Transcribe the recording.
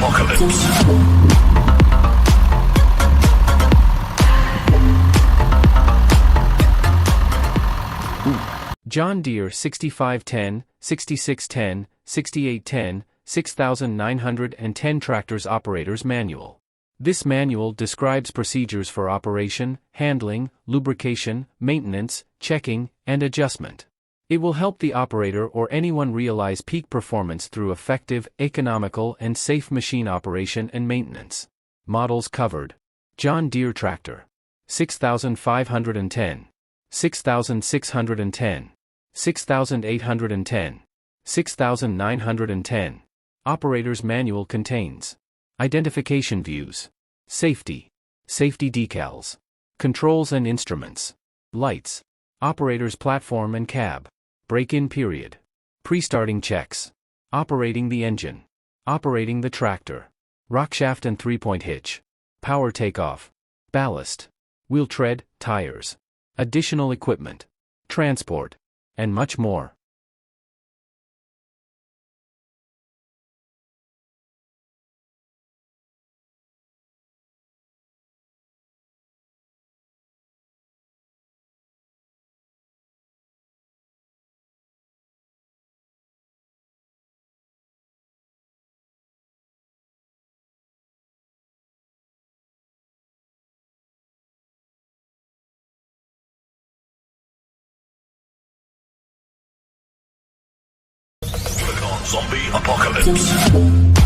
apocalypse. John Deere 6510, 6610, 6810, 6910 Tractors Operator's Manual. This manual describes procedures for operation, handling, lubrication, maintenance, checking, and adjustment. It will help the operator or anyone realize peak performance through effective, economical, and safe machine operation and maintenance. Models covered: John Deere Tractor 6510, 6610, 6810, 6910. Operator's Manual contains identification views, safety decals, controls and instruments, lights, operator's platform and cab, break-in period, pre-starting checks, operating the engine, operating the tractor, Rockshaft and 3-point hitch, power takeoff, ballast, wheel tread, tires, additional equipment, transport, and much more. Zombie apocalypse.